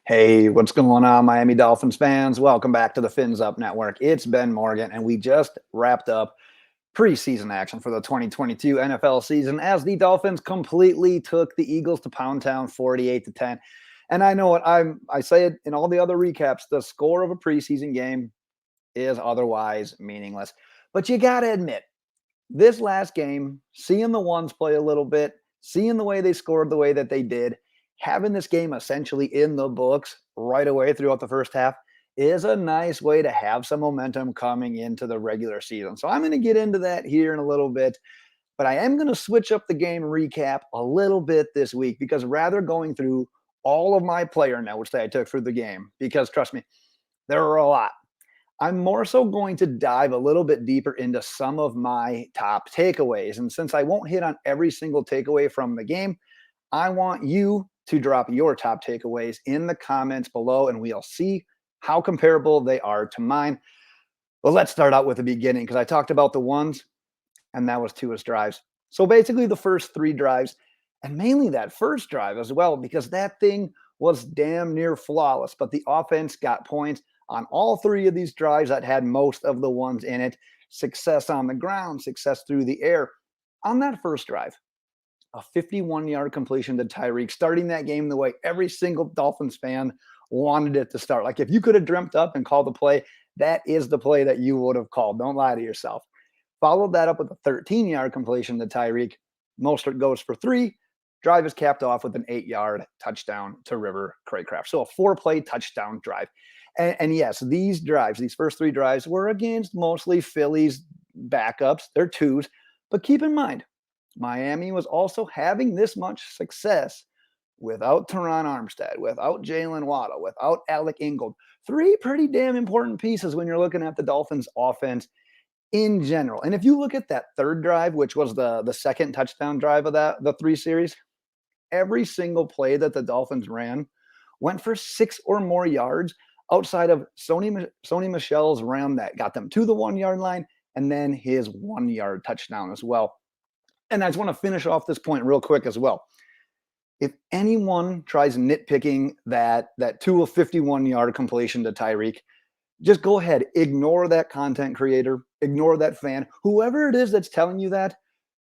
Hey, what's going on, Miami Dolphins fans? Welcome back to the Fins Up Network. It's Ben Morgan, and we just wrapped up preseason action for the 2022 NFL season as the Dolphins completely took the Eagles to Pound Town 48-10. And I know what I say it in all the other recaps, the score of a preseason game is otherwise meaningless. But you got to admit, this last game, seeing the ones play a little bit, seeing the way they scored the way that they did, having this game essentially in the books right away throughout the first half is a nice way to have some momentum coming into the regular season. So I'm going to get into that here in a little bit, but I am going to switch up the game recap a little bit this week because rather going through all of my player notes that I took through the game, because trust me, there are a lot. I'm more so going to dive a little bit deeper into some of my top takeaways. And since I won't hit on every single takeaway from the game, I want you to drop your top takeaways in the comments below, and we'll see how comparable they are to mine. Well, let's start out with the beginning because I talked about the ones, and that was Tua's drives. So basically the first three drives, and mainly that first drive as well, because that thing was damn near flawless, but the offense got points on all three of these drives that had most of the ones in it. Success on the ground, success through the air. On that first drive, a 51-yard completion to Tyreek, starting that game the way every single Dolphins fan wanted it to start. Like if you could have dreamt up and called the play, that is the play that you would have called. Don't lie to yourself. Followed that up with a 13-yard completion to Tyreek. Mostert goes for 3. Drive is capped off with an 8-yard touchdown to River Cracraft. So a 4-play touchdown drive. And yes, these drives, these first 3 drives were against mostly Philly's backups. They're twos. But keep in mind, Miami was also having this much success without Teron Armstead, without Jalen Waddle, without Alec Ingold. 3 pretty damn important pieces when you're looking at the Dolphins offense in general. And if you look at that third drive, which was the second touchdown drive of the 3 series, every single play that the Dolphins ran went for 6 or more yards outside of Sony Michel's run that got them to the 1-yard line and then his 1-yard touchdown as well. And I just want to finish off this point real quick as well. If anyone tries nitpicking that Tua 51-yard completion to Tyreek, just go ahead, ignore that content creator, ignore that fan, whoever it is that's telling you that,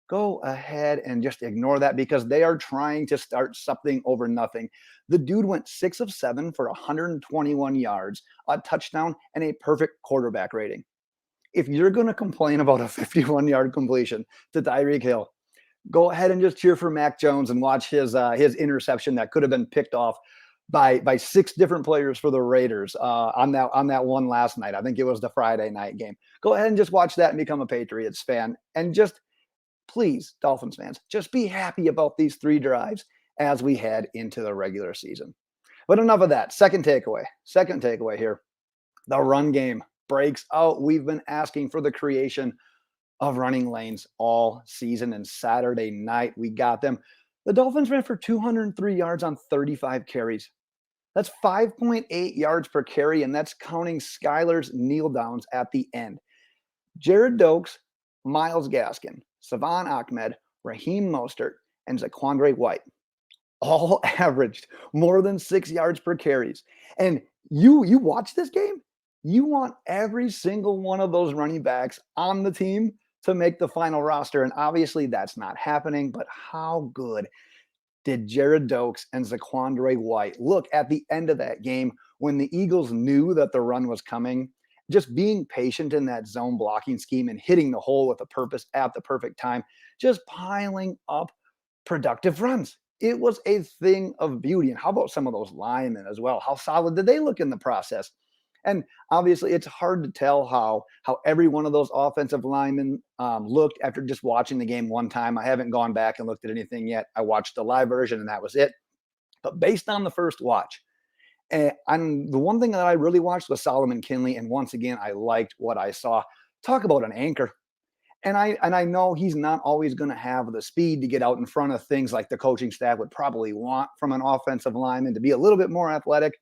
go ahead and just ignore that because they are trying to start something over nothing. The dude went 6 of 7 for 121 yards, a touchdown, and a perfect quarterback rating. If you're going to complain about a 51-yard completion to Tyreek Hill, go ahead and just cheer for Mac Jones and watch his interception that could have been picked off by 6 different players for the Raiders on that one last night. I think it was the Friday night game. Go ahead and just watch that and become a Patriots fan. And just please, Dolphins fans, just be happy about these 3 drives as we head into the regular season. But enough of that. Second takeaway here. The run game breaks out. We've been asking for the creation of running lanes all season, and Saturday night we got them. The Dolphins ran for 203 yards on 35 carries. That's 5.8 yards per carry, and that's counting Skylar's kneel downs at the end. Gerrid, Doaks, Myles Gaskin, Salvon Ahmed, Raheem Mostert, and ZaQuandre all averaged more than 6 yards per carries. And you watch this game, you want every single one of those running backs on the team to make the final roster. And obviously that's not happening, but how good did Gerrid, Doaks and ZaQuandre look at the end of that game when the Eagles knew that the run was coming? Just being patient in that zone blocking scheme and hitting the hole with a purpose at the perfect time, just piling up productive runs. It was a thing of beauty. And how about some of those linemen as well? How solid did they look in the process? And obviously, it's hard to tell how every one of those offensive linemen looked after just watching the game one time. I haven't gone back and looked at anything yet. I watched the live version, and that was it. But based on the first watch, and the one thing that I really watched was Solomon Kinley, and once again, I liked what I saw. Talk about an anchor. And I know he's not always going to have the speed to get out in front of things like the coaching staff would probably want from an offensive lineman to be a little bit more athletic.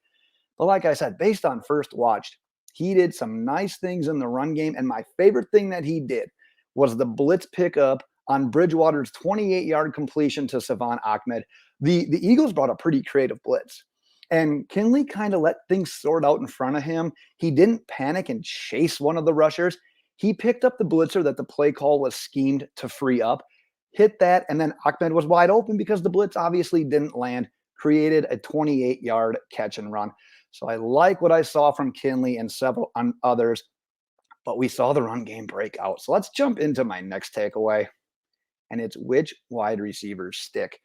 But like I said, based on first watch, he did some nice things in the run game. And my favorite thing that he did was the blitz pickup on Bridgewater's 28-yard completion to Salvon Ahmed. The Eagles brought a pretty creative blitz. And Kinley kind of let things sort out in front of him. He didn't panic and chase one of the rushers. He picked up the blitzer that the play call was schemed to free up, hit that, and then Ahmed was wide open because the blitz obviously didn't land, created a 28-yard catch and run. So I like what I saw from Kinley and several others, but we saw the run game break out. So let's jump into my next takeaway, and it's which wide receivers stick.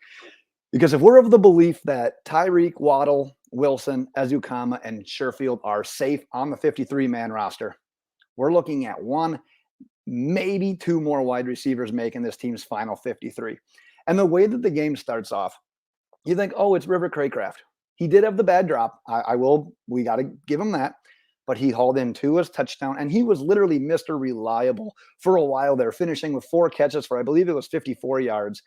Because if we're of the belief that Tyreek, Waddle, Wilson, Ezukama, and Sherfield are safe on the 53-man roster, we're looking at one, maybe two more wide receivers making this team's final 53. And the way that the game starts off, you think, oh, it's River Cracraft. He did have the bad drop. We got to give him that. But he hauled in Tua's touchdown, and he was literally Mr. Reliable for a while there, finishing with 4 catches for, I believe it was 54 yards.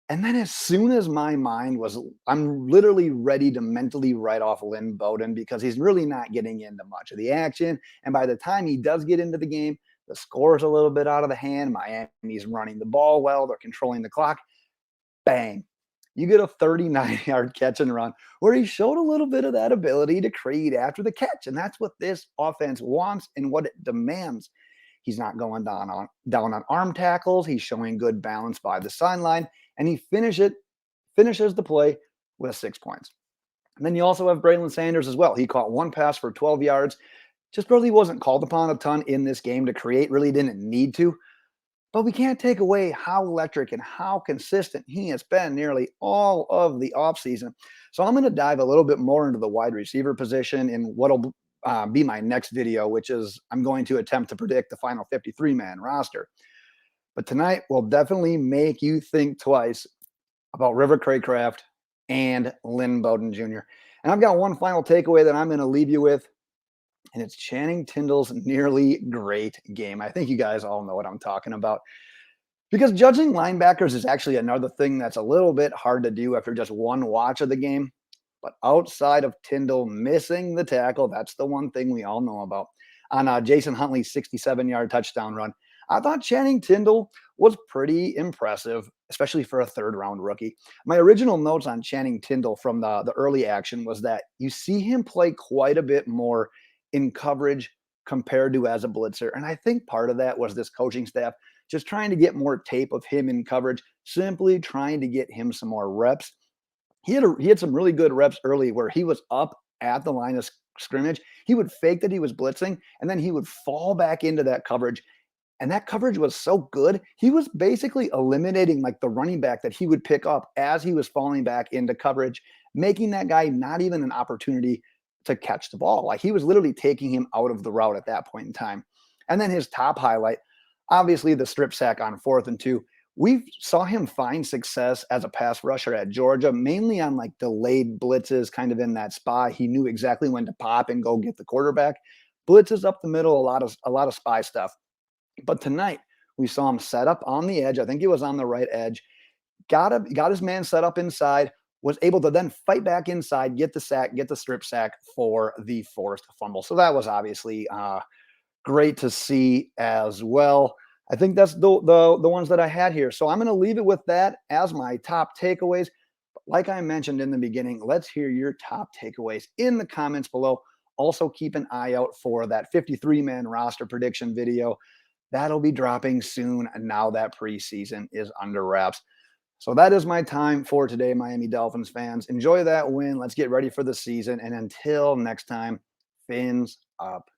And then as soon as my mind was, I'm literally ready to mentally write off Lynn Bowden because he's really not getting into much of the action. And by the time he does get into the game, the score's a little bit out of the hand. Miami's running the ball well. They're controlling the clock. Bang. You get a 39-yard catch and run where he showed a little bit of that ability to create after the catch. And that's what this offense wants and what it demands. He's not going down on arm tackles. He's showing good balance by the sideline. And he finishes the play with 6 points. And then you also have Braylon Sanders as well. He caught one pass for 12 yards. Just really wasn't called upon a ton in this game to create, really didn't need to. But we can't take away how electric and how consistent he has been nearly all of the offseason. So I'm going to dive a little bit more into the wide receiver position in what'll be my next video, which is I'm going to attempt to predict the final 53-man roster. But tonight will definitely make you think twice about River Cracraft and Lynn Bowden Jr. And I've got one final takeaway that I'm going to leave you with, and it's Channing Tindall's nearly great game. I think you guys all know what I'm talking about. Because judging linebackers is actually another thing that's a little bit hard to do after just one watch of the game. But outside of Tindall missing the tackle, that's the one thing we all know about. On Jason Huntley's 67-yard touchdown run, I thought Channing Tindall was pretty impressive, especially for a third-round rookie. My original notes on Channing Tindall from the early action was that you see him play quite a bit more in coverage compared to as a blitzer. And I think part of that was this coaching staff just trying to get more tape of him in coverage, simply trying to get him some more reps. He had some really good reps early where he was up at the line of scrimmage. He would fake that he was blitzing, and then he would fall back into that coverage. And that coverage was so good, he was basically eliminating like the running back that he would pick up as he was falling back into coverage, making that guy not even an opportunity to catch the ball. Like he was literally taking him out of the route at that point in time. And then his top highlight, obviously the strip sack on 4th and 2. We saw him find success as a pass rusher at Georgia, mainly on like delayed blitzes, kind of in that spot. He knew exactly when to pop and go get the quarterback. Blitzes up the middle, a lot of spy stuff. But tonight, we saw him set up on the edge. I think he was on the right edge. Got his man set up inside, was able to then fight back inside, get the sack, get the strip sack for the forced fumble. So that was obviously great to see as well. I think that's the ones that I had here. So I'm going to leave it with that as my top takeaways. But like I mentioned in the beginning, let's hear your top takeaways in the comments below. Also, keep an eye out for that 53-man roster prediction video. That'll be dropping soon now that preseason is under wraps. So that is my time for today, Miami Dolphins fans. Enjoy that win. Let's get ready for the season. And until next time, fins up.